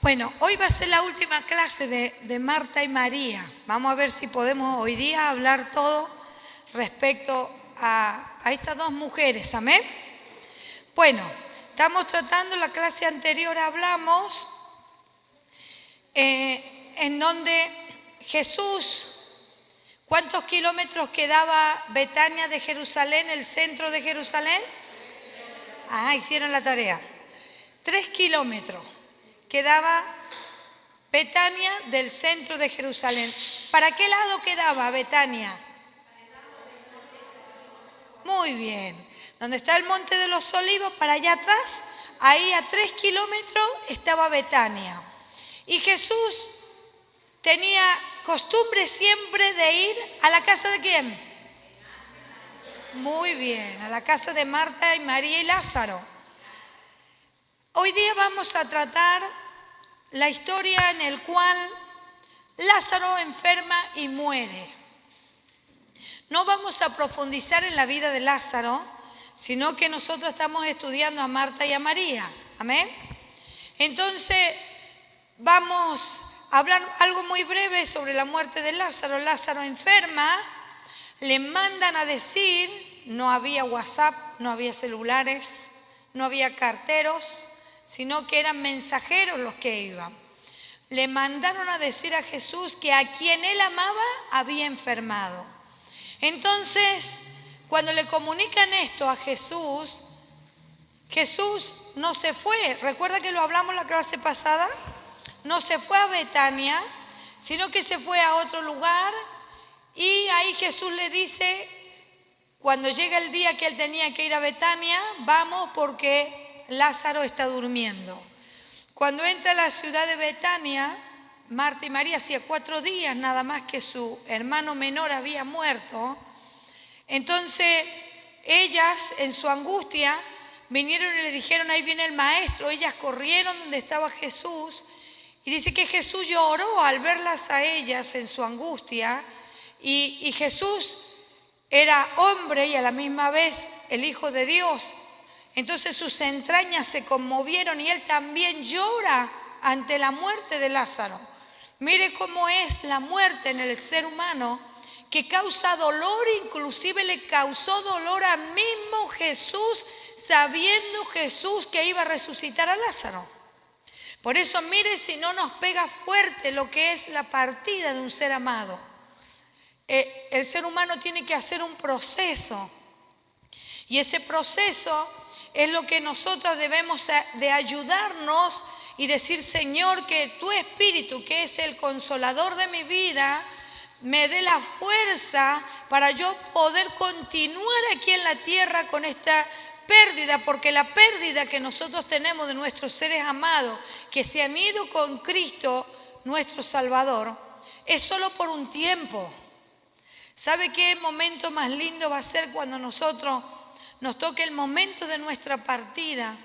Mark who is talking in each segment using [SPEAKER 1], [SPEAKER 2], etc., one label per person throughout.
[SPEAKER 1] Bueno, hoy va a ser la última clase de Marta y María. Vamos a ver si podemos hoy día hablar todo respecto a estas dos mujeres. ¿Amén? Bueno, estamos tratando, la clase anterior hablamos en donde Jesús, ¿cuántos kilómetros quedaba Betania de Jerusalén, el centro de Jerusalén? Ah, hicieron la tarea. 3 kilómetros quedaba Betania del centro de Jerusalén. ¿Para qué lado quedaba Betania? Muy bien. Donde está el Monte de los Olivos, para allá atrás, ahí a 3 kilómetros estaba Betania. Y Jesús tenía costumbre siempre de ir a la casa de ¿quién? Muy bien, a la casa de Marta y María y Lázaro. Hoy día vamos a tratar la historia en la cual Lázaro enferma y muere. No vamos a profundizar en la vida de Lázaro, sino que nosotros estamos estudiando a Marta y a María. ¿Amén? Entonces, vamos a hablar algo muy breve sobre la muerte de Lázaro. Lázaro enferma, le mandan a decir, no había WhatsApp, no había celulares, no había carteros, sino que eran mensajeros los que iban. Le mandaron a decir a Jesús que a quien él amaba había enfermado. Entonces, cuando le comunican esto a Jesús, Jesús no se fue. ¿Recuerda que lo hablamos la clase pasada? No se fue a Betania, sino que se fue a otro lugar. Y ahí Jesús le dice, cuando llega el día que él tenía que ir a Betania, vamos porque Lázaro está durmiendo. Cuando entra a la ciudad de Betania, Marta y María, hacía 4 días nada más que su hermano menor había muerto. Entonces ellas en su angustia vinieron y le dijeron, ahí viene el maestro. Ellas corrieron donde estaba Jesús y dice que Jesús lloró al verlas a ellas en su angustia. Y Jesús era hombre y a la misma vez el Hijo de Dios. Entonces sus entrañas se conmovieron y él también llora ante la muerte de Lázaro. Mire cómo es la muerte en el ser humano, que causa dolor, inclusive le causó dolor a mismo Jesús, sabiendo Jesús que iba a resucitar a Lázaro. Por eso mire si no nos pega fuerte lo que es la partida de un ser amado. El ser humano tiene que hacer un proceso, y ese proceso es lo que nosotros debemos de ayudarnos y decir, Señor, que tu Espíritu, que es el consolador de mi vida, me dé la fuerza para yo poder continuar aquí en la tierra con esta pérdida, porque la pérdida que nosotros tenemos de nuestros seres amados, que se han ido con Cristo, nuestro Salvador, es solo por un tiempo. ¿Sabe qué momento más lindo va a ser cuando nosotros nos toque el momento de nuestra partida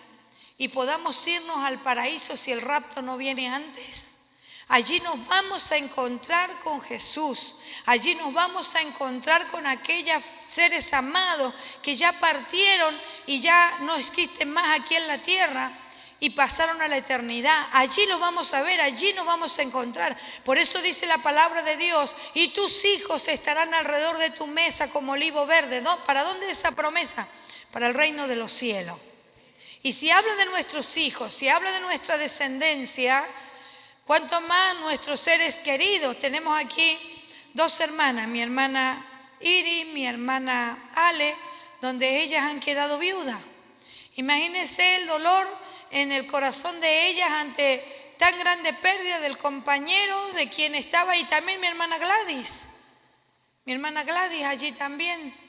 [SPEAKER 1] y podamos irnos al paraíso si el rapto no viene antes? Allí nos vamos a encontrar con Jesús. Allí nos vamos a encontrar con aquellos seres amados que ya partieron y ya no existen más aquí en la tierra y pasaron a la eternidad. Allí los vamos a ver, allí nos vamos a encontrar. Por eso dice la palabra de Dios, y tus hijos estarán alrededor de tu mesa como olivo verde. ¿No? ¿Para dónde es esa promesa? Para el reino de los cielos. Y si habla de nuestros hijos, si habla de nuestra descendencia, cuanto más nuestros seres queridos. Tenemos aquí 2 hermanas, mi hermana Iris, mi hermana Ale, donde ellas han quedado viudas. Imagínense el dolor en el corazón de ellas ante tan grande pérdida del compañero de quien estaba, y también mi hermana Gladys allí también.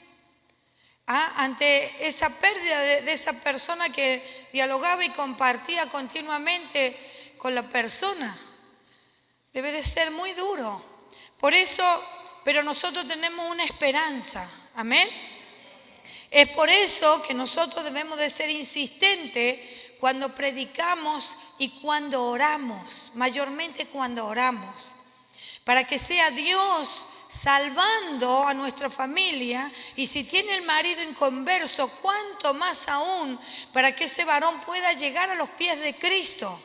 [SPEAKER 1] Ante esa pérdida de esa persona que dialogaba y compartía continuamente con la persona. Debe de ser muy duro. Por eso, pero nosotros tenemos una esperanza. Amén. Es por eso que nosotros debemos de ser insistentes cuando predicamos y cuando oramos, mayormente cuando oramos, para que sea Dios salvando a nuestra familia, y si tiene el marido inconverso, cuánto más aún para que ese varón pueda llegar a los pies de Cristo.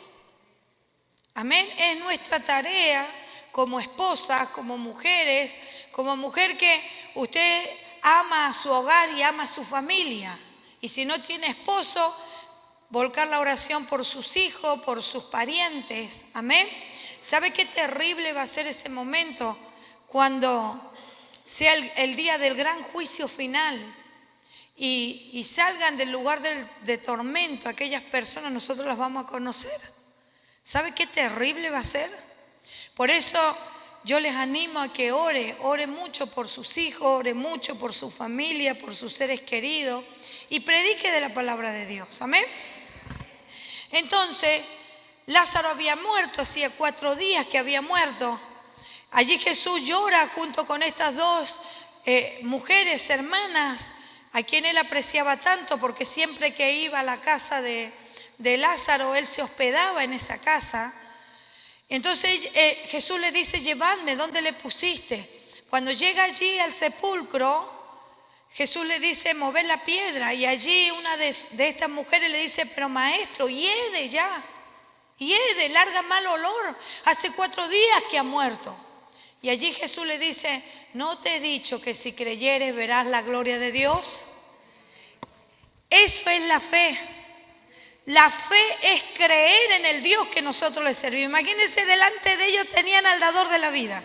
[SPEAKER 1] Amén. Es nuestra tarea como esposas, como mujeres, como mujer que usted ama a su hogar y ama a su familia. Y si no tiene esposo, volcar la oración por sus hijos, por sus parientes. Amén. ¿Sabe qué terrible va a ser ese momento cuando sea el día del gran juicio final y salgan del lugar de tormento aquellas personas? Nosotros las vamos a conocer. ¿Sabe qué terrible va a ser? Por eso yo les animo a que ore mucho por sus hijos, ore mucho por su familia, por sus seres queridos y predique de la palabra de Dios. Amén. Entonces, Lázaro había muerto, hacía 4 días que había muerto. Allí Jesús llora junto con estas dos mujeres, hermanas, a quien él apreciaba tanto, porque siempre que iba a la casa de Lázaro, él se hospedaba en esa casa. Entonces Jesús le dice, llevadme, ¿dónde le pusiste? Cuando llega allí al sepulcro, Jesús le dice, mover la piedra, y allí una de estas mujeres le dice, pero maestro, hiede ya, hiede, larga mal olor, hace 4 días que ha muerto. Y allí Jesús le dice, ¿no te he dicho que si creyeres verás la gloria de Dios? Eso es la fe. La fe es creer en el Dios que nosotros le servimos. Imagínense, delante de ellos tenían al dador de la vida.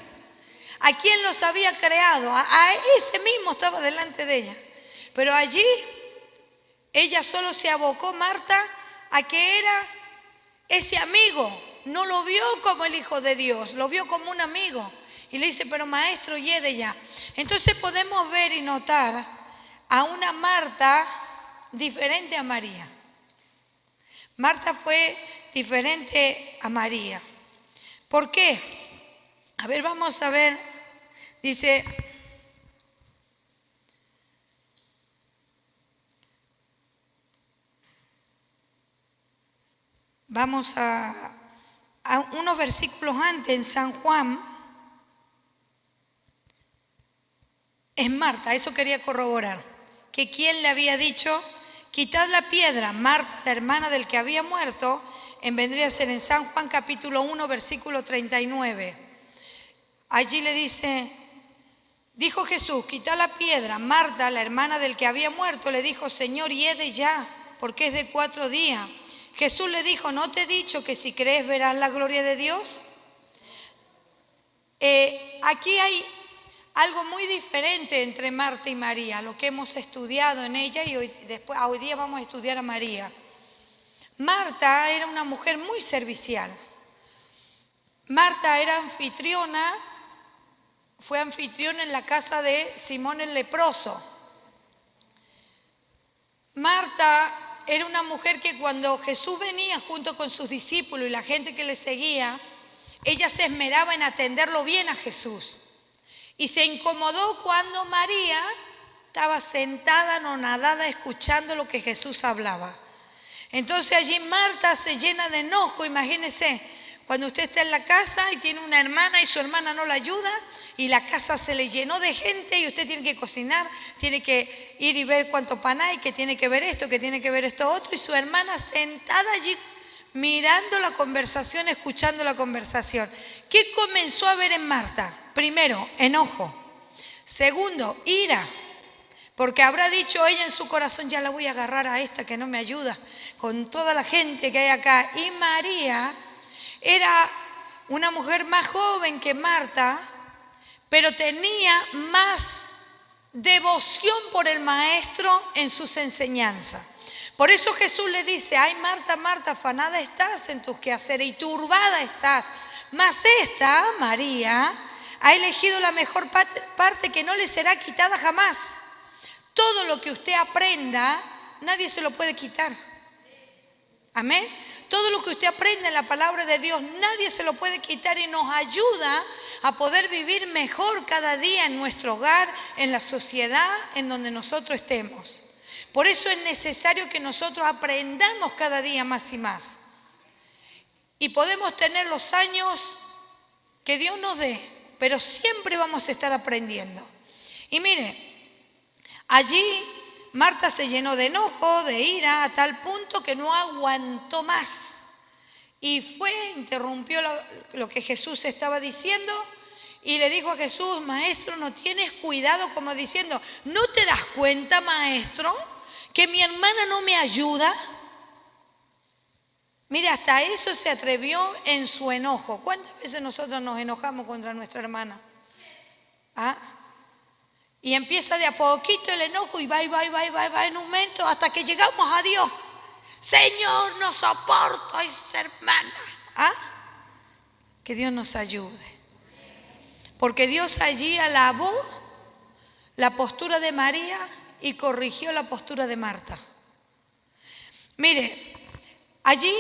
[SPEAKER 1] ¿A quién los había creado? A ese mismo estaba delante de ella. Pero allí ella solo se abocó, Marta, a que era ese amigo. No lo vio como el Hijo de Dios, lo vio como un amigo. Y le dice, pero maestro, hiede ya. Entonces podemos ver y notar a una Marta diferente a María. Marta fue diferente a María. ¿Por qué? A ver, vamos a ver. Dice, vamos a unos versículos antes en San Juan. Es Marta, eso quería corroborar. Que quién le había dicho, quitad la piedra. Marta, la hermana del que había muerto, vendría a ser en San Juan capítulo 1, versículo 39. Allí le dice, dijo Jesús, quitad la piedra. Marta, la hermana del que había muerto, le dijo, Señor, hiede ya, porque es de 4 días. Jesús le dijo, ¿no te he dicho que si crees verás la gloria de Dios? Aquí hay algo muy diferente entre Marta y María, lo que hemos estudiado en ella, y hoy día vamos a estudiar a María. Marta era una mujer muy servicial. Marta era anfitriona, fue anfitriona en la casa de Simón el leproso. Marta era una mujer que cuando Jesús venía junto con sus discípulos y la gente que le seguía, ella se esmeraba en atenderlo bien a Jesús. Y se incomodó cuando María estaba sentada, anonadada, escuchando lo que Jesús hablaba. Entonces allí Marta se llena de enojo. Imagínese, cuando usted está en la casa y tiene una hermana y su hermana no la ayuda y la casa se le llenó de gente y usted tiene que cocinar, tiene que ir y ver cuánto pan hay, que tiene que ver esto, que tiene que ver esto otro, y su hermana sentada allí mirando la conversación, escuchando la conversación. ¿Qué comenzó a ver en Marta? Primero, enojo. Segundo, ira. Porque habrá dicho ella en su corazón, ya la voy a agarrar a esta que no me ayuda, con toda la gente que hay acá. Y María era una mujer más joven que Marta, pero tenía más devoción por el maestro en sus enseñanzas. Por eso Jesús le dice, ay Marta, Marta, afanada estás en tus quehaceres y turbada estás. Mas esta, María, ha elegido la mejor parte que no le será quitada jamás. Todo lo que usted aprenda, nadie se lo puede quitar. Amén. Todo lo que usted aprende en la palabra de Dios, nadie se lo puede quitar y nos ayuda a poder vivir mejor cada día en nuestro hogar, en la sociedad en donde nosotros estemos. Por eso es necesario que nosotros aprendamos cada día más y más. Y podemos tener los años que Dios nos dé, pero siempre vamos a estar aprendiendo. Y mire, allí Marta se llenó de enojo, de ira, a tal punto que no aguantó más. y interrumpió lo que Jesús estaba diciendo y le dijo a Jesús: maestro, ¿no tienes cuidado? Como diciendo: ¿no te das cuenta, maestro, que mi hermana no me ayuda? Mira, hasta eso se atrevió en su enojo. ¿Cuántas veces nosotros nos enojamos contra nuestra hermana? ¿Ah? Y empieza de a poquito el enojo y va en un momento hasta que llegamos a Dios. Señor, no soporto a esa hermana. ¿Ah? Que Dios nos ayude. Porque Dios allí alabó la postura de María y corrigió la postura de Marta. Mire, allí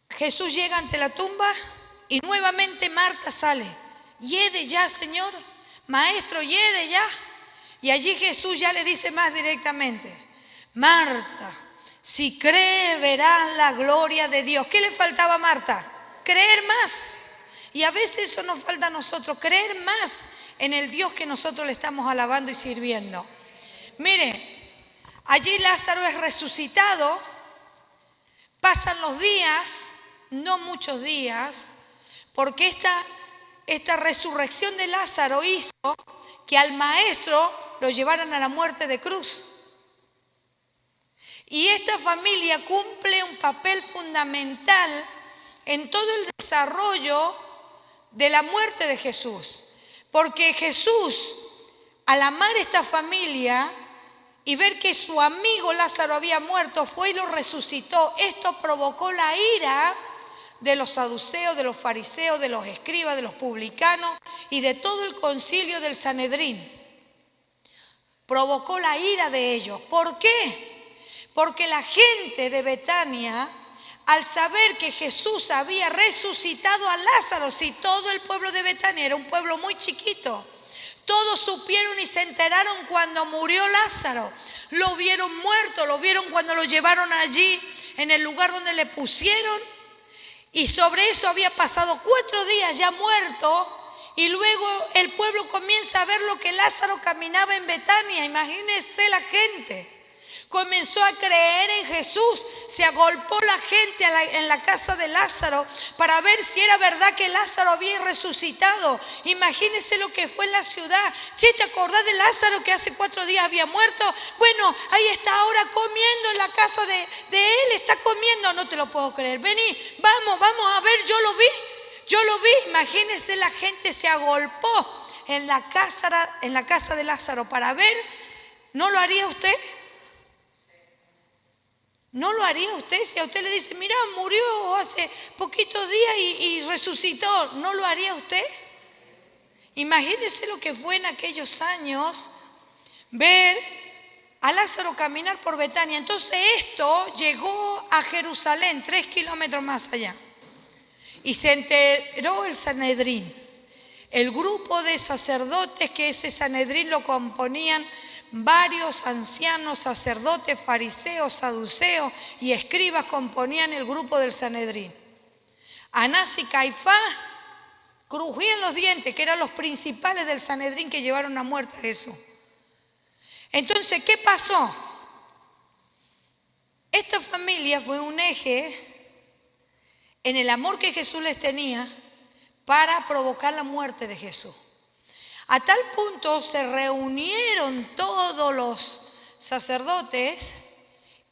[SPEAKER 1] Jesús llega ante la tumba y nuevamente Marta sale. Yede ya, Señor, maestro, yede ya. Y allí Jesús ya le dice más directamente: Marta, si cree verás la gloria de Dios. ¿Qué le faltaba a Marta? Creer más. Y a veces eso nos falta a nosotros, creer más en el Dios que nosotros le estamos alabando y sirviendo. Mire, allí Lázaro es resucitado, pasan los días, no muchos días, porque esta resurrección de Lázaro hizo que al maestro lo llevaran a la muerte de cruz. Y esta familia cumple un papel fundamental en todo el desarrollo de la muerte de Jesús. Porque Jesús, al amar esta familia y ver que su amigo Lázaro había muerto, fue y lo resucitó. Esto provocó la ira de los saduceos, de los fariseos, de los escribas, de los publicanos y de todo el concilio del Sanedrín. Provocó la ira de ellos. ¿Por qué? Porque la gente de Betania, al saber que Jesús había resucitado a Lázaro, si todo el pueblo de Betania era un pueblo muy chiquito, todos supieron y se enteraron cuando murió Lázaro. Lo vieron muerto, lo vieron cuando lo llevaron allí en el lugar donde le pusieron. Y sobre eso había pasado 4 días ya muerto. Y luego el pueblo comienza a ver lo que Lázaro caminaba en Betania. Imagínense la gente. Comenzó a creer en Jesús, se agolpó la gente en la casa de Lázaro para ver si era verdad que Lázaro había resucitado. Imagínense lo que fue en la ciudad. Che, ¿te acordás de Lázaro que hace 4 días había muerto? Bueno, ahí está ahora comiendo en la casa de él, está comiendo. No te lo puedo creer. Vení, vamos a ver, yo lo vi. Imagínense, la gente se agolpó en la casa de Lázaro para ver. ¿No lo haría usted? ¿No lo haría usted? Si a usted le dice: mira, murió hace poquitos días y resucitó, ¿no lo haría usted? Imagínese lo que fue en aquellos años ver a Lázaro caminar por Betania. Entonces esto llegó a Jerusalén, 3 kilómetros más allá. Y se enteró el Sanedrín, el grupo de sacerdotes, que ese Sanedrín lo componían varios ancianos, sacerdotes, fariseos, saduceos y escribas componían el grupo del Sanedrín. Anás y Caifás crujían los dientes, que eran los principales del Sanedrín que llevaron a muerte a Jesús. Entonces, ¿qué pasó? Esta familia fue un eje en el amor que Jesús les tenía para provocar la muerte de Jesús. A tal punto se reunieron todos los sacerdotes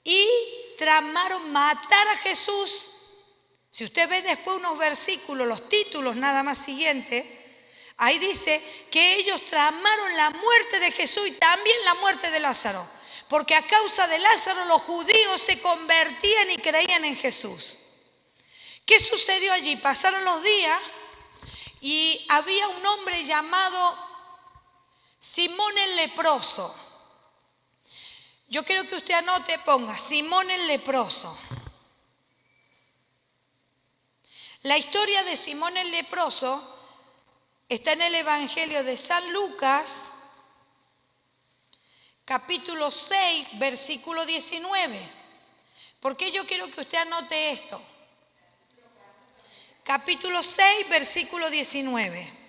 [SPEAKER 1] y tramaron matar a Jesús. Si usted ve después unos versículos, los títulos nada más siguientes, ahí dice que ellos tramaron la muerte de Jesús y también la muerte de Lázaro. Porque a causa de Lázaro los judíos se convertían y creían en Jesús. ¿Qué sucedió allí? Pasaron los días y había un hombre llamado Simón el leproso. Yo quiero que usted anote, ponga Simón el leproso. La historia de Simón el leproso está en el Evangelio de San Lucas, capítulo 6, versículo 19. ¿Por qué yo quiero que usted anote esto? Capítulo 6, versículo 19.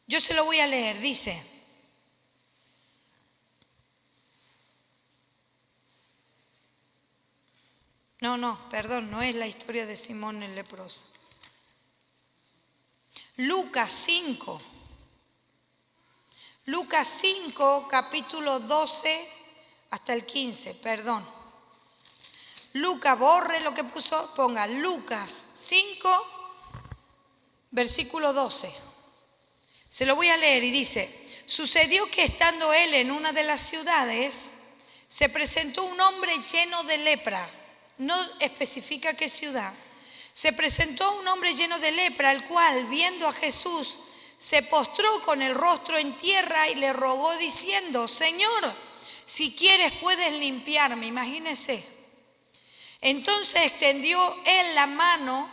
[SPEAKER 1] Yo se lo voy a leer, dice: Perdón, no es la historia de Simón el leproso. Lucas 5. Lucas 5, capítulo 12 hasta el 15, perdón. Lucas, borre lo que puso, ponga Lucas 5, versículo 12. Se lo voy a leer y dice: sucedió que estando él en una de las ciudades, se presentó un hombre lleno de lepra. No especifica qué ciudad. Se presentó un hombre lleno de lepra, el cual, viendo a Jesús, se postró con el rostro en tierra y le rogó diciendo: Señor, si quieres puedes limpiarme. Imagínense. Entonces extendió él la mano,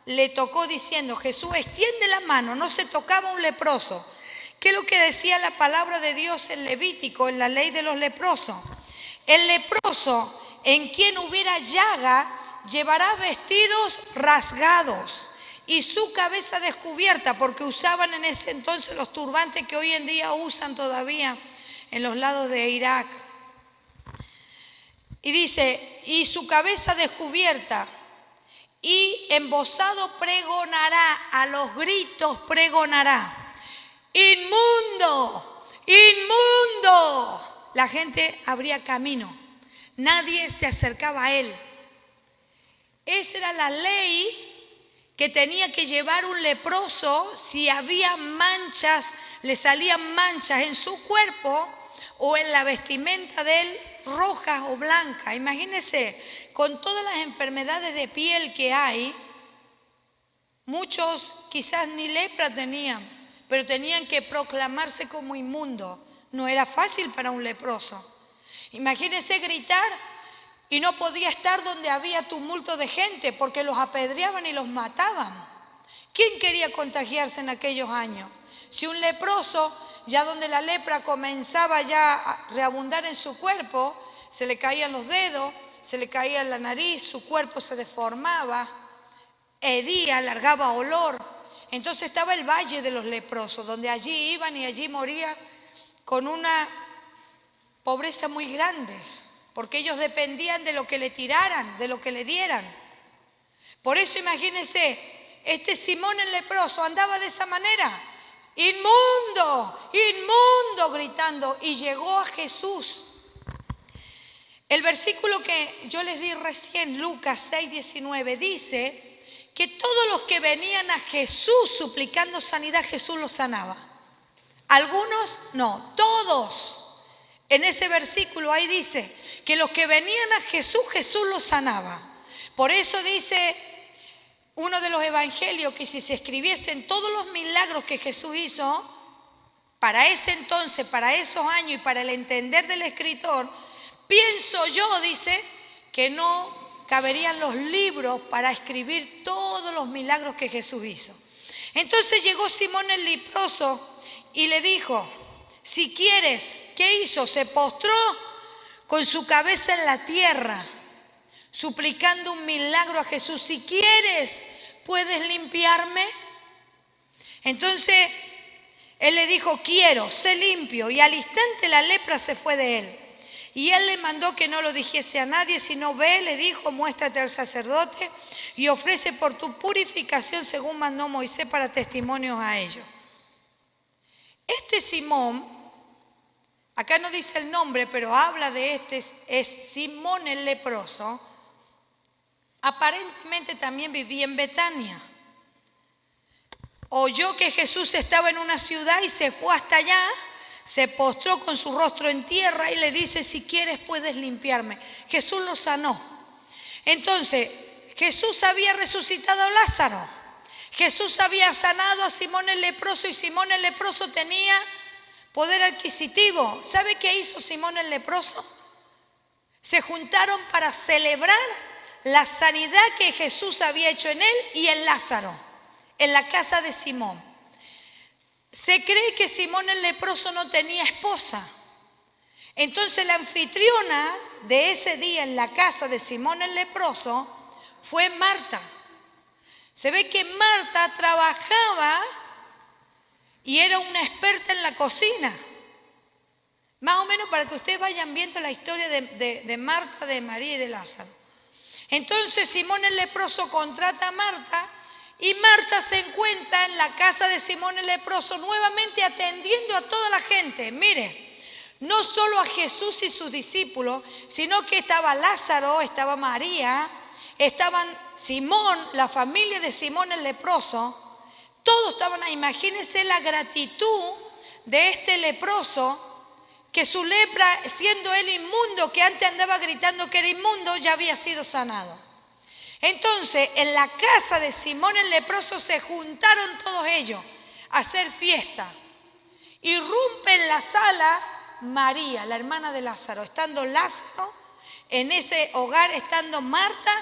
[SPEAKER 1] le tocó diciendo: Jesús, extiende la mano. No se tocaba un leproso. ¿Qué es lo que decía la palabra de Dios en Levítico, en la ley de los leprosos? El leproso, en quien hubiera llaga, llevará vestidos rasgados y su cabeza descubierta, porque usaban en ese entonces los turbantes que hoy en día usan todavía en los lados de Irak. Y dice: y su cabeza descubierta, y embozado pregonará, a los gritos pregonará: inmundo, inmundo. La gente abría camino, nadie se acercaba a él. Esa era la ley que tenía que llevar un leproso si había manchas, le salían manchas en su cuerpo o en la vestimenta de él, rojas o blancas. Imagínense, con todas las enfermedades de piel que hay, muchos quizás ni lepra tenían, pero tenían que proclamarse como inmundo. No era fácil para un leproso. Imagínense gritar y no podía estar donde había tumulto de gente porque los apedreaban y los mataban. ¿Quién quería contagiarse en aquellos años? Si un leproso, ya donde la lepra comenzaba ya a reabundar en su cuerpo, se le caían los dedos, se le caía la nariz, su cuerpo se deformaba, hedía, largaba olor. Entonces estaba el valle de los leprosos, donde allí iban y allí morían con una pobreza muy grande, porque ellos dependían de lo que le tiraran, de lo que le dieran. Por eso imagínense, este Simón el leproso andaba de esa manera: inmundo, inmundo, gritando, y llegó a Jesús. El versículo que yo les di recién, Lucas 6:19, dice que todos los que venían a Jesús suplicando sanidad, Jesús los sanaba. Algunos no, todos. En ese versículo ahí dice que los que venían a Jesús, Jesús los sanaba. Por eso dice uno de los evangelios que si se escribiesen todos los milagros que Jesús hizo, para ese entonces, para esos años y para el entender del escritor, pienso yo, dice, que no caberían los libros para escribir todos los milagros que Jesús hizo. Entonces llegó Simón el leproso y le dijo: si quieres, ¿qué hizo? Se postró con su cabeza en la tierra, suplicando un milagro a Jesús. Si quieres, ¿puedes limpiarme? Entonces él le dijo: quiero, sé limpio. Y al instante la lepra se fue de él. Y él le mandó que no lo dijese a nadie, sino ve, le dijo, muéstrate al sacerdote y ofrece por tu purificación según mandó Moisés para testimonios a ellos. Este Simón, acá no dice el nombre, pero habla de este, es Simón el leproso, aparentemente también vivía en Betania. Oyó que Jesús estaba en una ciudad y se fue hasta allá, se postró con su rostro en tierra y le dice: si quieres puedes limpiarme. Jesús lo sanó. Entonces, Jesús había resucitado a Lázaro. Jesús había sanado a Simón el leproso y Simón el leproso tenía poder adquisitivo. ¿Sabe qué hizo Simón el leproso? Se juntaron para celebrar la sanidad que Jesús había hecho en él y en Lázaro, en la casa de Simón. Se cree que Simón el leproso no tenía esposa. Entonces la anfitriona de ese día en la casa de Simón el leproso fue Marta. Se ve que Marta trabajaba y era una experta en la cocina. Más o menos para que ustedes vayan viendo la historia de Marta, de María y de Lázaro. Entonces Simón el leproso contrata a Marta y Marta se encuentra en la casa de Simón el leproso nuevamente atendiendo a toda la gente. Mire, no solo a Jesús y sus discípulos, sino que estaba Lázaro, estaba María, estaban Simón, la familia de Simón el leproso. Todos estaban ahí. Imagínense la gratitud de este leproso, que su lepra, siendo él inmundo, que antes andaba gritando que era inmundo, ya había sido sanado. Entonces, en la casa de Simón el leproso se juntaron todos ellos a hacer fiesta. Irrumpe en la sala María, la hermana de Lázaro, estando Lázaro en ese hogar, estando Marta,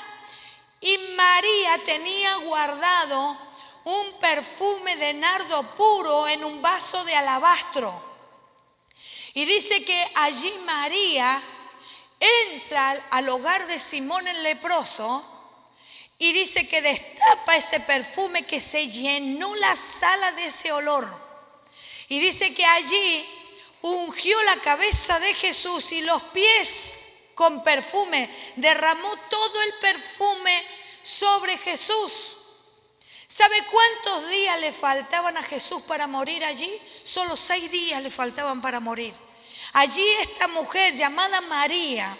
[SPEAKER 1] y María tenía guardado un perfume de nardo puro en un vaso de alabastro. Y dice que allí María entra al hogar de Simón el leproso y dice que destapa ese perfume, que se llenó la sala de ese olor. Y dice que allí ungió la cabeza de Jesús y los pies con perfume, derramó todo el perfume sobre Jesús. ¿Sabe cuántos días le faltaban a Jesús para morir allí? Solo 6 días le faltaban para morir. Allí esta mujer llamada María,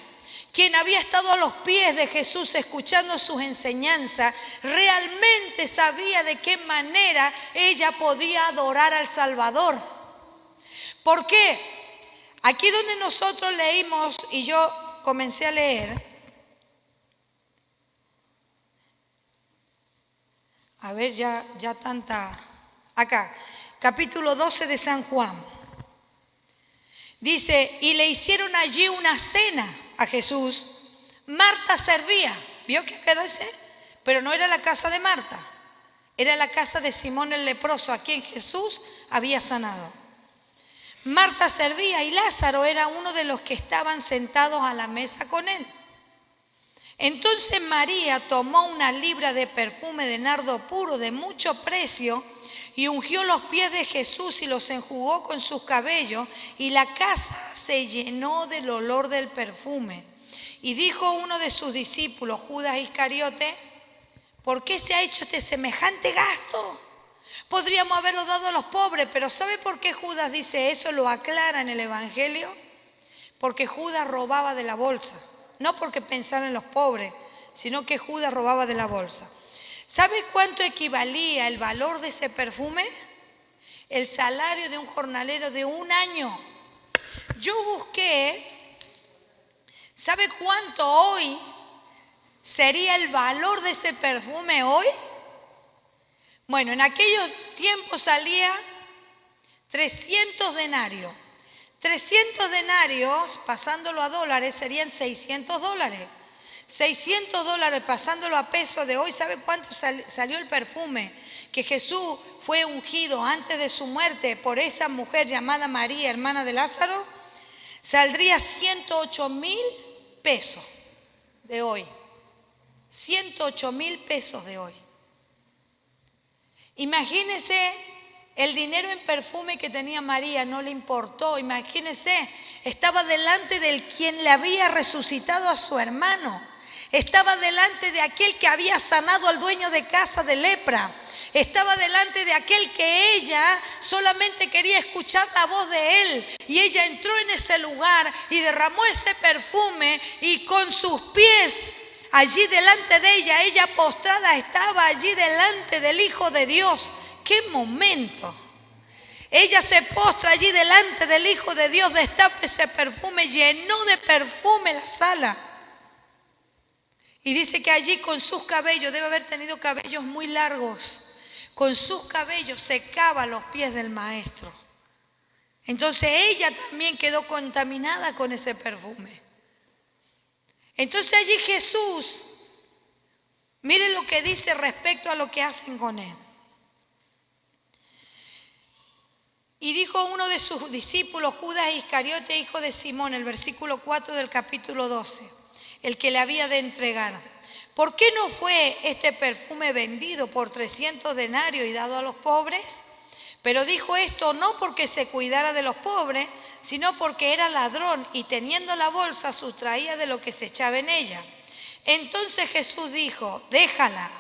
[SPEAKER 1] quien había estado a los pies de Jesús escuchando sus enseñanzas, realmente sabía de qué manera ella podía adorar al Salvador. ¿Por qué? Aquí donde nosotros leímos y yo comencé a leer, a ver, ya tanta, acá, capítulo 12 de San Juan. Dice, y le hicieron allí una cena a Jesús. Marta servía, ¿vio que acá dice? Pero no era la casa de Marta, era la casa de Simón el leproso, a quien Jesús había sanado. Marta servía y Lázaro era uno de los que estaban sentados a la mesa con él. Entonces María tomó una libra de perfume de nardo puro de mucho precio y ungió los pies de Jesús y los enjugó con sus cabellos, y la casa se llenó del olor del perfume. Y dijo uno de sus discípulos, Judas Iscariote, ¿por qué se ha hecho este semejante gasto? Podríamos haberlo dado a los pobres, pero ¿sabe por qué Judas dice eso? Lo aclara en el Evangelio. Porque Judas robaba de la bolsa. No porque pensara en los pobres, sino que Judas robaba de la bolsa. ¿Sabe cuánto equivalía el valor de ese perfume? El salario de un jornalero de 1 año. Yo busqué, ¿sabe cuánto hoy sería el valor de ese perfume hoy? Bueno, en aquellos tiempos salía 300 denarios. 300 denarios, pasándolo a dólares, serían $600. $600 pasándolo a pesos de hoy, ¿sabe cuánto salió el perfume? Que Jesús fue ungido antes de su muerte por esa mujer llamada María, hermana de Lázaro. Saldría 108,000 pesos de hoy. 108,000 pesos de hoy. Imagínese el dinero en perfume que tenía María, no le importó. Imagínese, estaba delante del quien le había resucitado a su hermano. Estaba delante de aquel que había sanado al dueño de casa de lepra. Estaba delante de aquel que ella solamente quería escuchar la voz de él. Y ella entró en ese lugar y derramó ese perfume, y con sus pies allí delante de ella postrada estaba allí delante del Hijo de Dios. ¡Qué momento! Ella se postra allí delante del Hijo de Dios, destapa ese perfume, llenó de perfume la sala. Y dice que allí con sus cabellos, debe haber tenido cabellos muy largos, con sus cabellos secaba los pies del maestro. Entonces ella también quedó contaminada con ese perfume. Entonces allí Jesús, mire lo que dice respecto a lo que hacen con él. Y dijo uno de sus discípulos, Judas Iscariote, hijo de Simón, el versículo 4 del capítulo 12, el que le había de entregar: ¿por qué no fue este perfume vendido por 300 denarios y dado a los pobres? Pero dijo esto no porque se cuidara de los pobres, sino porque era ladrón y teniendo la bolsa sustraía de lo que se echaba en ella. Entonces Jesús dijo, déjala,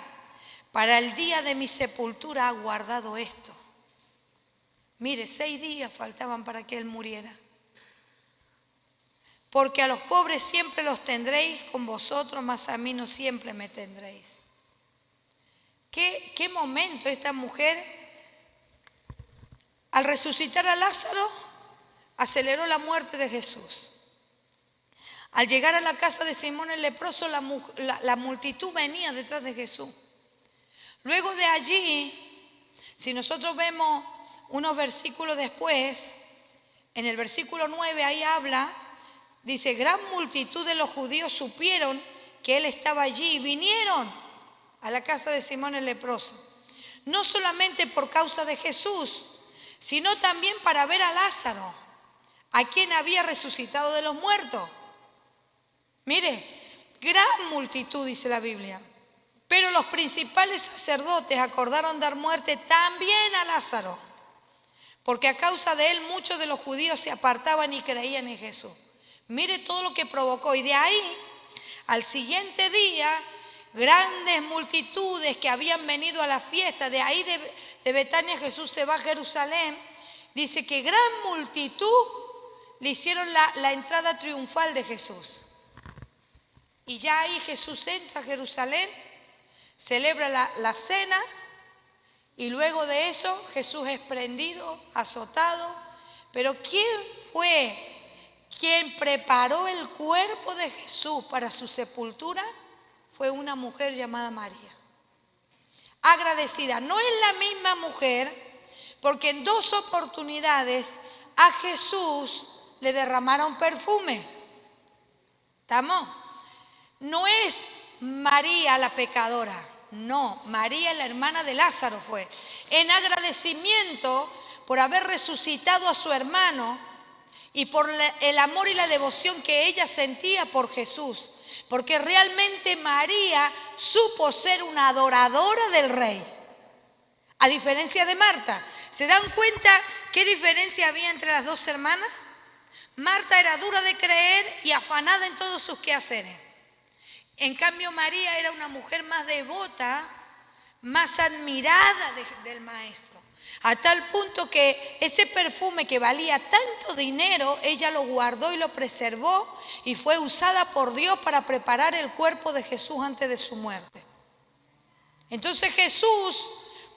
[SPEAKER 1] para el día de mi sepultura ha guardado esto. Mire, 6 días faltaban para que él muriera. Porque a los pobres siempre los tendréis con vosotros, mas a mí no siempre me tendréis. ¿Qué momento esta mujer, al resucitar a Lázaro, aceleró la muerte de Jesús? Al llegar a la casa de Simón el leproso, la multitud venía detrás de Jesús. Luego de allí, si nosotros vemos unos versículos después, en el versículo 9 ahí habla, dice, gran multitud de los judíos supieron que él estaba allí y vinieron a la casa de Simón el leproso. No solamente por causa de Jesús, sino también para ver a Lázaro, a quien había resucitado de los muertos. Mire, gran multitud dice la Biblia. Pero los principales sacerdotes acordaron dar muerte también a Lázaro, porque a causa de él muchos de los judíos se apartaban y creían en Jesús. Mire todo lo que provocó. Y de ahí, al siguiente día, grandes multitudes que habían venido a la fiesta, de ahí de Betania Jesús se va a Jerusalén, dice que gran multitud le hicieron la entrada triunfal de Jesús. Y ya ahí Jesús entra a Jerusalén, celebra la cena y luego de eso Jesús es prendido, azotado. Pero ¿quién fue quien preparó el cuerpo de Jesús para su sepultura? Fue una mujer llamada María. Agradecida. No es la misma mujer, porque en 2 oportunidades a Jesús le derramaron perfume. ¿Estamos? No es María la pecadora, no, María la hermana de Lázaro fue. En agradecimiento por haber resucitado a su hermano y por el amor y la devoción que ella sentía por Jesús. Porque realmente María supo ser una adoradora del Rey. A diferencia de Marta. ¿Se dan cuenta qué diferencia había entre las 2 hermanas? Marta era dura de creer y afanada en todos sus quehaceres. En cambio, María era una mujer más devota, más admirada del Maestro. A tal punto que ese perfume que valía tanto dinero, ella lo guardó y lo preservó y fue usada por Dios para preparar el cuerpo de Jesús antes de su muerte. Entonces Jesús,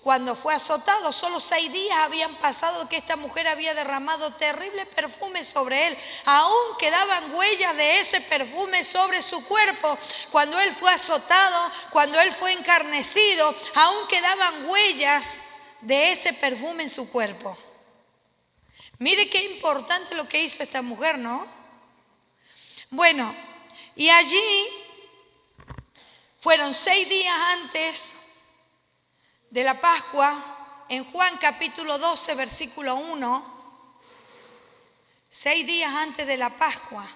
[SPEAKER 1] cuando fue azotado, solo 6 días habían pasado que esta mujer había derramado terrible perfume sobre él. Aún quedaban huellas de ese perfume sobre su cuerpo. Cuando él fue azotado, cuando él fue encarnecido, aún quedaban huellas de ese perfume en su cuerpo. Mire qué importante lo que hizo esta mujer, ¿no? Bueno, y allí fueron 6 días antes de la Pascua, en Juan capítulo 12, versículo 1, 6 días antes de la Pascua,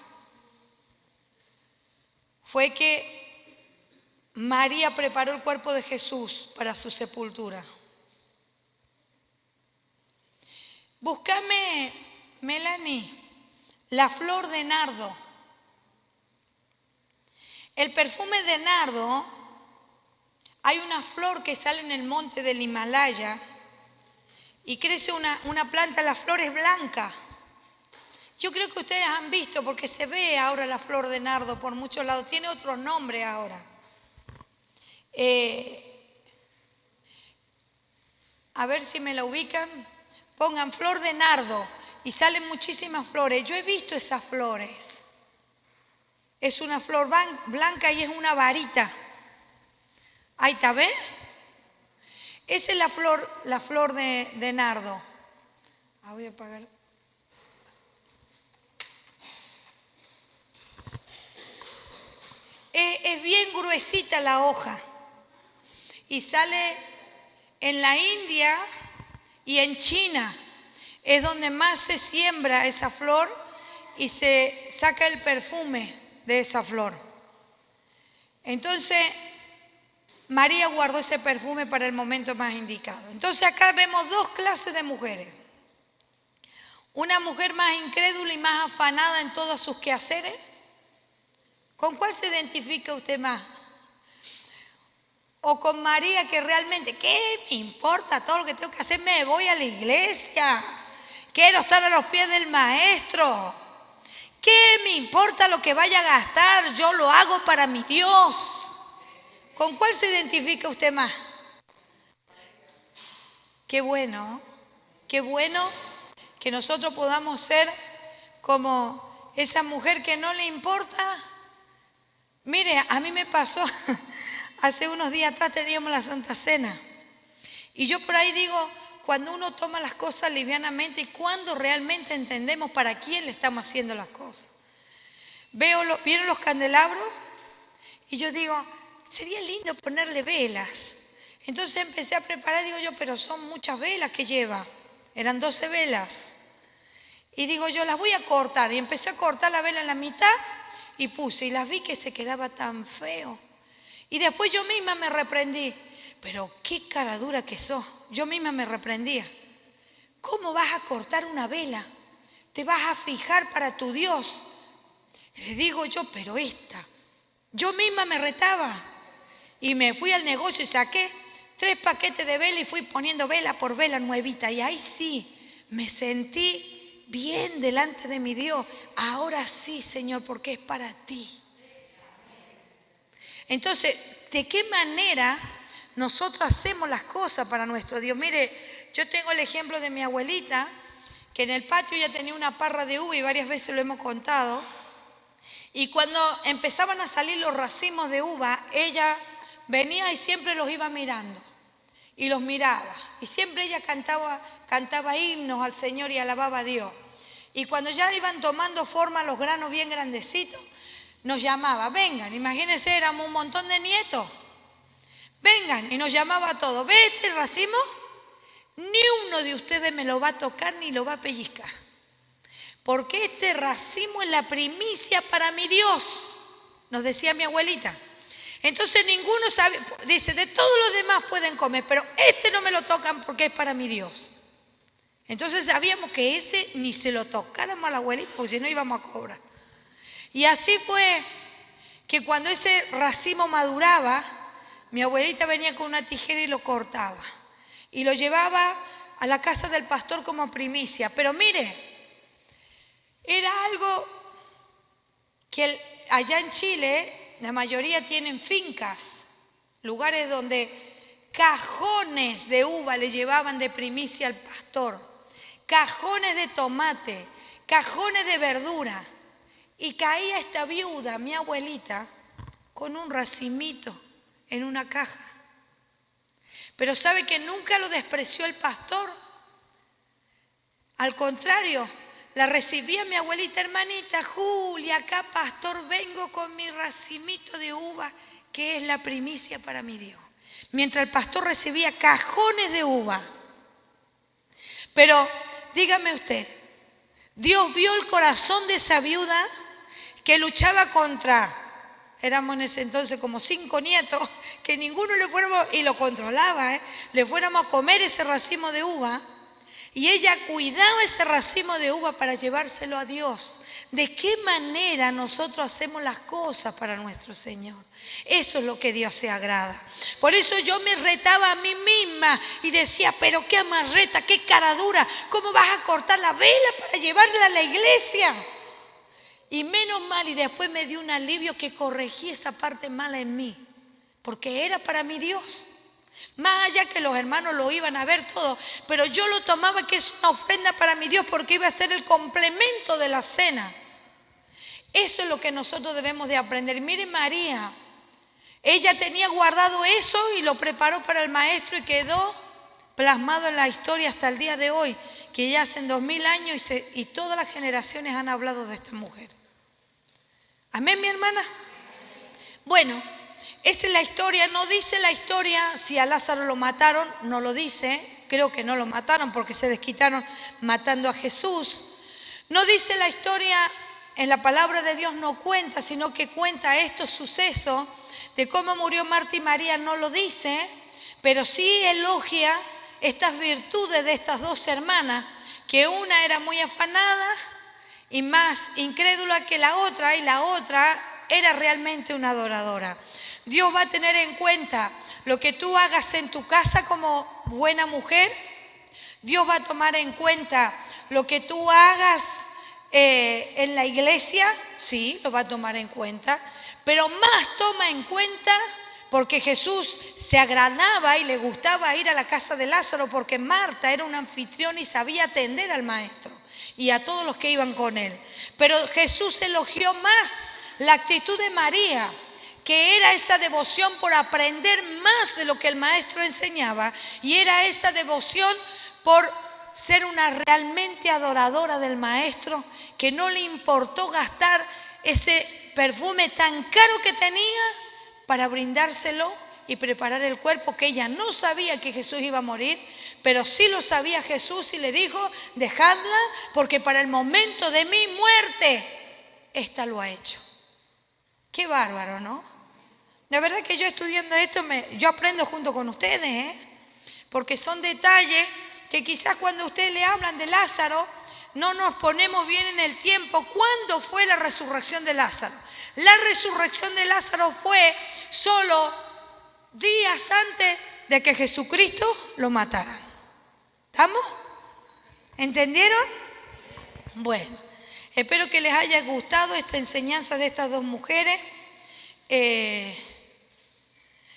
[SPEAKER 1] fue que María preparó el cuerpo de Jesús para su sepultura. Búscame, Melanie, la flor de nardo. El perfume de nardo, hay una flor que sale en el monte del Himalaya y crece una planta, la flor es blanca. Yo creo que ustedes han visto porque se ve ahora la flor de nardo por muchos lados, tiene otro nombre ahora. A ver si me la ubican. Pongan flor de nardo y salen muchísimas flores. Yo he visto esas flores. Es una flor blanca y es una varita. Ahí está, ¿ves? Esa es la flor de nardo. Voy a apagar. Es bien gruesita la hoja. Y sale en la India y en China. Es donde más se siembra esa flor y se saca el perfume de esa flor. Entonces, María guardó ese perfume para el momento más indicado. Entonces acá vemos 2 clases de mujeres. Una mujer más incrédula y más afanada en todos sus quehaceres, ¿Con cuál se identifica usted más? O con María, que realmente, ¿qué me importa todo lo que tengo que hacer? Me voy a la iglesia. Quiero estar a los pies del maestro. ¿Qué me importa lo que vaya a gastar? Yo lo hago para mi Dios. ¿Con cuál se identifica usted más? Qué bueno que nosotros podamos ser como esa mujer que no le importa. Mire, a mí me pasó, hace unos días atrás teníamos la Santa Cena. Y yo por ahí digo, cuando uno toma las cosas livianamente y cuando realmente entendemos para quién le estamos haciendo las cosas. ¿Vieron los candelabros? Y yo digo, sería lindo ponerle velas. Entonces empecé a preparar, digo yo, pero son muchas velas que lleva. Eran 12 velas. Y digo yo, las voy a cortar. Y empecé a cortar la vela en la mitad y puse. Y las vi que se quedaba tan feo. Y después yo misma me reprendí. Pero qué cara dura que sos. Yo misma me reprendía. ¿Cómo vas a cortar una vela? Te vas a fijar para tu Dios. Le digo yo, pero esta. Yo misma me retaba. Y me fui al negocio y saqué 3 paquetes de vela y fui poniendo vela por vela nuevita. Y ahí sí, me sentí bien delante de mi Dios. Ahora sí, Señor, porque es para ti. Entonces, ¿de qué manera nosotros hacemos las cosas para nuestro Dios? Mire, yo tengo el ejemplo de mi abuelita, que en el patio ya tenía una parra de uva y varias veces lo hemos contado. Y cuando empezaban a salir los racimos de uva, ella venía y siempre los iba mirando. Y los miraba. Y siempre ella cantaba himnos al Señor y alababa a Dios. Y cuando ya iban tomando forma los granos bien grandecitos, nos llamaba, vengan, imagínense, éramos un montón de nietos. Vengan, y nos llamaba a todos. ¿Ve este racimo? Ni uno de ustedes me lo va a tocar ni lo va a pellizcar. Porque este racimo es la primicia para mi Dios, nos decía mi abuelita. Entonces ninguno sabe, dice, de todos los demás pueden comer, pero este no me lo tocan porque es para mi Dios. Entonces sabíamos que ese ni se lo tocáramos a la abuelita, porque si no íbamos a cobrar. Y así fue que cuando ese racimo maduraba, mi abuelita venía con una tijera y lo cortaba. Y lo llevaba a la casa del pastor como primicia. Pero mire, era algo que allá en Chile la mayoría tienen fincas, lugares donde cajones de uva le llevaban de primicia al pastor, cajones de tomate, cajones de verdura. Y caía esta viuda, mi abuelita, con un racimito en una caja. Pero ¿sabe que nunca lo despreció el pastor? Al contrario, la recibía mi abuelita, hermanita Julia, acá pastor, vengo con mi racimito de uva, que es la primicia para mi Dios. Mientras el pastor recibía cajones de uva. Pero dígame usted, Dios vio el corazón de esa viuda que luchaba éramos en ese entonces como 5 nietos, que ninguno le fuéramos, y lo controlaba, le fuéramos a comer ese racimo de uva. Y ella cuidaba ese racimo de uva para llevárselo a Dios. ¿De qué manera nosotros hacemos las cosas para nuestro Señor? Eso es lo que Dios se agrada. Por eso yo me retaba a mí misma y decía, pero qué amarreta, qué cara dura, ¿cómo vas a cortar la vela para llevarla a la iglesia? Y menos mal, y después me dio un alivio que corregí esa parte mala en mí, porque era para mi Dios. Más allá que los hermanos lo iban a ver todo, pero yo lo tomaba que es una ofrenda para mi Dios porque iba a ser el complemento de la cena. Eso es lo que nosotros debemos de aprender. Miren María, ella tenía guardado eso y lo preparó para el maestro y quedó plasmado en la historia hasta el día de hoy, que ya hacen 2000 años y todas las generaciones han hablado de esta mujer. Amén, mi hermana. Bueno, esa es la historia. No dice la historia si a Lázaro lo mataron, no lo dice. Creo que no lo mataron porque se desquitaron matando a Jesús. No dice la historia, en la palabra de Dios no cuenta, sino que cuenta estos sucesos de cómo murió Marta y María, no lo dice, pero sí elogia estas virtudes de estas 2 hermanas, que una era muy afanada y más incrédula que la otra, y la otra era realmente una adoradora. Dios va a tener en cuenta lo que tú hagas en tu casa como buena mujer. Dios va a tomar en cuenta lo que tú hagas en la iglesia, sí, lo va a tomar en cuenta, pero más toma en cuenta porque Jesús se agranaba y le gustaba ir a la casa de Lázaro porque Marta era un anfitrión y sabía atender al maestro y a todos los que iban con él. Pero Jesús elogió más la actitud de María, que era esa devoción por aprender más de lo que el maestro enseñaba y era esa devoción por ser una realmente adoradora del maestro, que no le importó gastar ese perfume tan caro que tenía para brindárselo y preparar el cuerpo, que ella no sabía que Jesús iba a morir, pero sí lo sabía Jesús y le dijo, dejadla porque para el momento de mi muerte, esta lo ha hecho. Qué bárbaro, ¿no? La verdad que yo estudiando esto, yo aprendo junto con ustedes, porque son detalles que quizás cuando ustedes le hablan de Lázaro, no nos ponemos bien en el tiempo. ¿Cuándo fue la resurrección de Lázaro? La resurrección de Lázaro fue solo días antes de que Jesucristo lo mataran. ¿Estamos? ¿Entendieron? Bueno, espero que les haya gustado esta enseñanza de estas dos mujeres.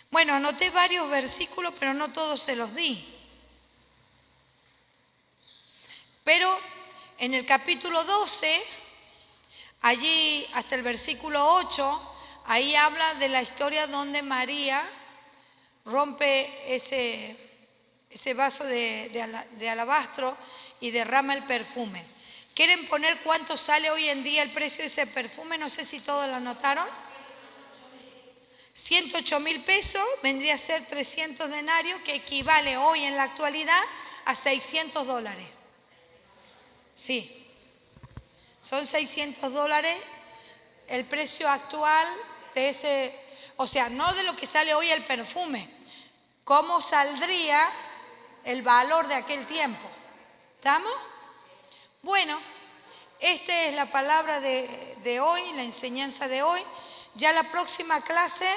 [SPEAKER 1] Bueno, anoté varios versículos, pero no todos se los di. Pero en el capítulo 12, allí hasta el versículo 8, ahí habla de la historia donde rompe ese vaso de alabastro y derrama el perfume. ¿Quieren poner cuánto sale hoy en día el precio de ese perfume? No sé si todos lo anotaron. 108.000 pesos, vendría a ser 300 denarios, que equivale hoy en la actualidad a $600. Sí, son $600 el precio actual de ese, o sea, no de lo que sale hoy el perfume, cómo saldría el valor de aquel tiempo. ¿Estamos? Bueno, esta es la palabra de hoy, la enseñanza de hoy. Ya la próxima clase,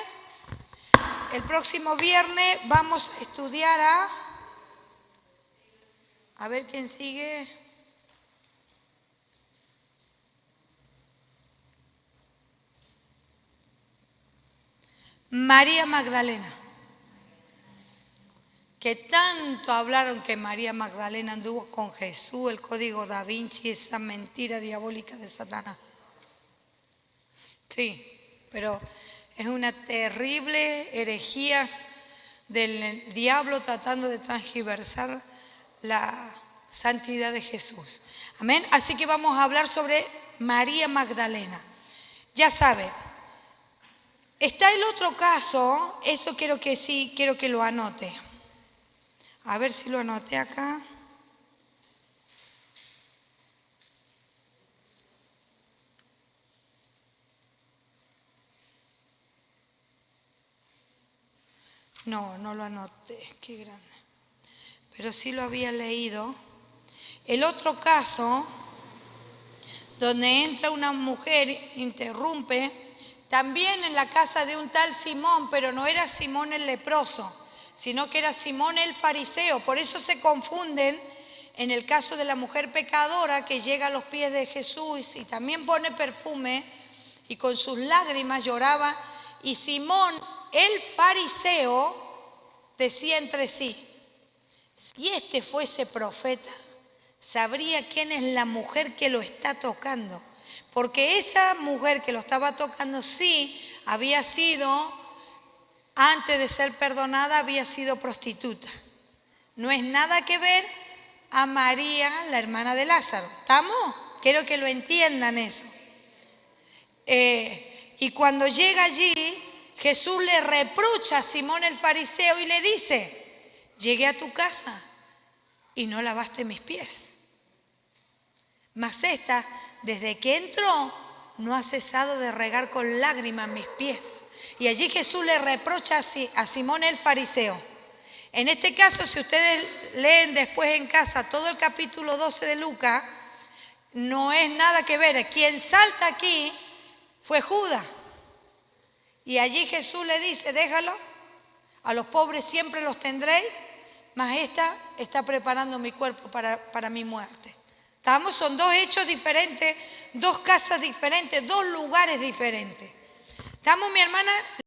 [SPEAKER 1] el próximo viernes, vamos a estudiar a ver quién sigue. María Magdalena, que tanto hablaron que María Magdalena anduvo con Jesús, el código da Vinci, esa mentira diabólica de Satanás. Sí, pero es una terrible herejía del diablo tratando de transgiversar la santidad de Jesús. Amén. Así que vamos a hablar sobre María Magdalena. Ya sabe. Está el otro caso, eso quiero que lo anote. A ver si lo anoté acá. No, no lo anoté, qué grande. Pero sí lo había leído. El otro caso, donde entra una mujer, interrumpe, también en la casa de un tal Simón, pero no era Simón el leproso, sino que era Simón el fariseo. Por eso se confunden en el caso de la mujer pecadora que llega a los pies de Jesús y también pone perfume y con sus lágrimas lloraba. Y Simón el fariseo decía entre sí, si este fuese profeta, sabría quién es la mujer que lo está tocando. Porque esa mujer que lo estaba tocando sí había sido, antes de ser perdonada, había sido prostituta. No es nada que ver a María, la hermana de Lázaro. ¿Estamos? Quiero que lo entiendan eso. Y cuando llega allí, Jesús le reprocha a Simón el fariseo y le dice, llegué a tu casa y no lavaste mis pies. Mas esta, desde que entró, no ha cesado de regar con lágrimas mis pies. Y allí Jesús le reprocha a Simón el fariseo. En este caso, si ustedes leen después en casa todo el capítulo 12 de Lucas, no es nada que ver. Quien salta aquí fue Judas. Y allí Jesús le dice, déjalo, a los pobres siempre los tendréis, mas esta está preparando mi cuerpo para mi muerte. ¿Estamos? Son dos hechos diferentes, dos casas diferentes, dos lugares diferentes. ¿Estamos, mi hermana?